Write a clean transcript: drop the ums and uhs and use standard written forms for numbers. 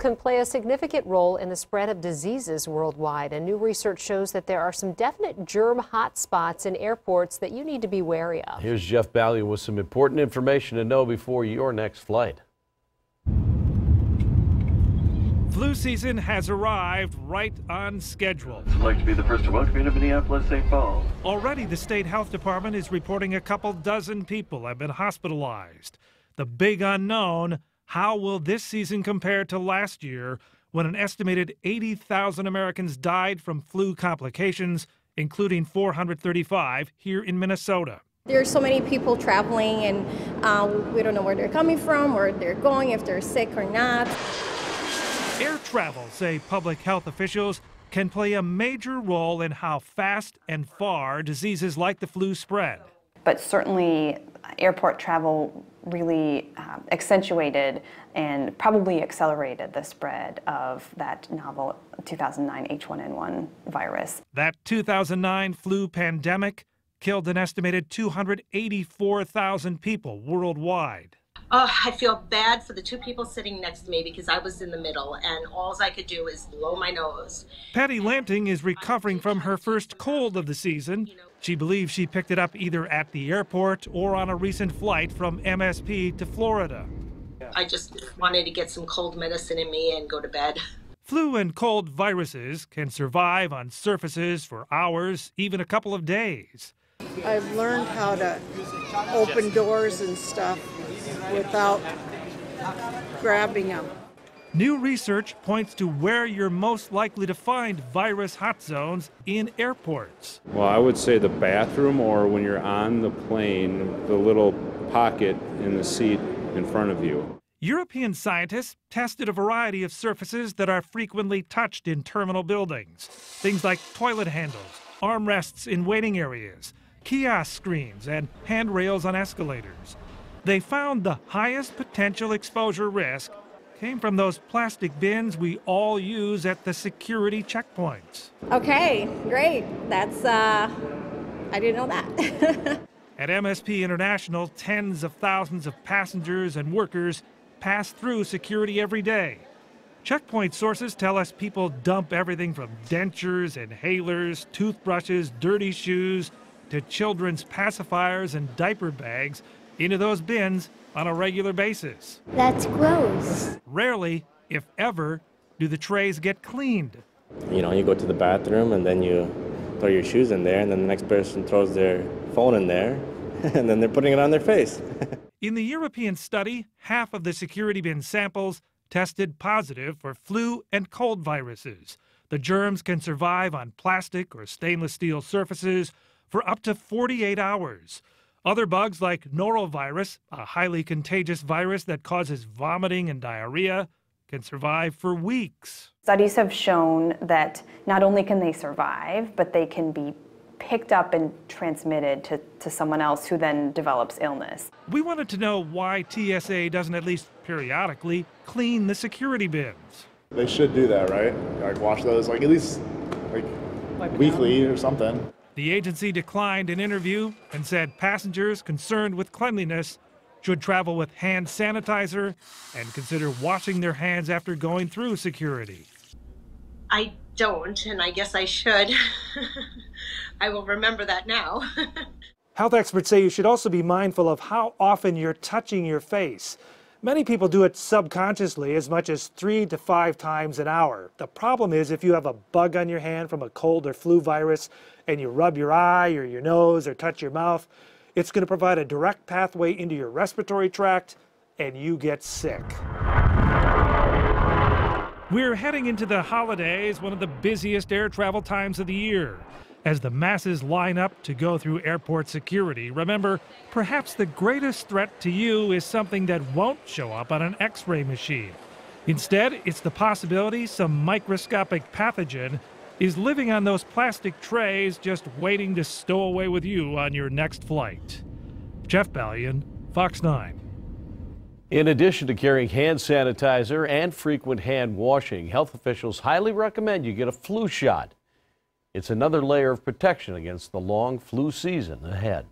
can play a significant role in the spread of diseases worldwide, and new research shows that there are some definite germ hotspots in airports that you need to be wary of. Here's Jeff Ballion with some important information to know before your next flight. Flu season has arrived right on schedule. I'd like to be the first to welcome you to Minneapolis-St. Already, the state health department is reporting a couple dozen people have been hospitalized. The big unknown, how will this season compare to last year when an estimated 80,000 Americans died from flu complications, including 435 here in Minnesota? There are so many people traveling, and we don't know where they're coming from, where they're going, if they're sick or not. Air travel, say public health officials, can play a major role in how fast and far diseases like the flu spread. But certainly airport travel really accentuated and probably accelerated the spread of that novel 2009 H1N1 virus. That 2009 flu pandemic killed an estimated 284,000 people worldwide. Oh, I feel bad for the two people sitting next to me because I was in the middle and all I could do is blow my nose. Patty Lanting is recovering from her first cold of the season. She believes she picked it up either at the airport or on a recent flight from MSP to Florida. I just wanted to get some cold medicine in me and go to bed. Flu and cold viruses can survive on surfaces for hours, even a couple of days. I've learned how to open doors and stuff without grabbing them. New research points to where you're most likely to find virus hot zones in airports. Well, I would say the bathroom, or when you're on the plane, the little pocket in the seat in front of you. European scientists tested a variety of surfaces that are frequently touched in terminal buildings. Things like toilet handles, armrests in waiting areas, kiosk screens, and handrails on escalators. They found the highest potential exposure risk came from those plastic bins we all use at the security checkpoints. Okay, great. That's, I didn't know that. At MSP International, tens of thousands of passengers and workers pass through security every day. Checkpoint sources tell us people dump everything from dentures, inhalers, toothbrushes, dirty shoes, to children's pacifiers and diaper bags into those bins on a regular basis. That's gross. Rarely, if ever, do the trays get cleaned. You know, you go to the bathroom and then you throw your shoes in there, and then the next person throws their phone in there, and then they're putting it on their face. In the European study, half of the security bin samples tested positive for flu and cold viruses. The germs can survive on plastic or stainless steel surfaces for up to 48 hours. Other bugs like norovirus, a highly contagious virus that causes vomiting and diarrhea, can survive for weeks. Studies have shown that not only can they survive, but they can be picked up and transmitted to someone else who then develops illness. We wanted to know why TSA doesn't at least periodically clean the security bins. They should do that, right? Like wash those at least weekly or something. The agency declined an interview and said passengers concerned with cleanliness should travel with hand sanitizer and consider washing their hands after going through security. I don't, and I guess I should. I will remember that now. Health experts say you should also be mindful of how often you're touching your face. Many people do it subconsciously as much as 3 to 5 times an hour. The problem is if you have a bug on your hand from a cold or flu virus and you rub your eye or your nose or touch your mouth, it's going to provide a direct pathway into your respiratory tract and you get sick. We're heading into the holidays, one of the busiest air travel times of the year. As the masses line up to go through airport security, remember, perhaps the greatest threat to you is something that won't show up on an X-ray machine. Instead, it's the possibility some microscopic pathogen is living on those plastic trays just waiting to stow away with you on your next flight. Jeff Ballion, Fox 9. In addition to carrying hand sanitizer and frequent hand washing, health officials highly recommend you get a flu shot. It's another layer of protection against the long flu season ahead.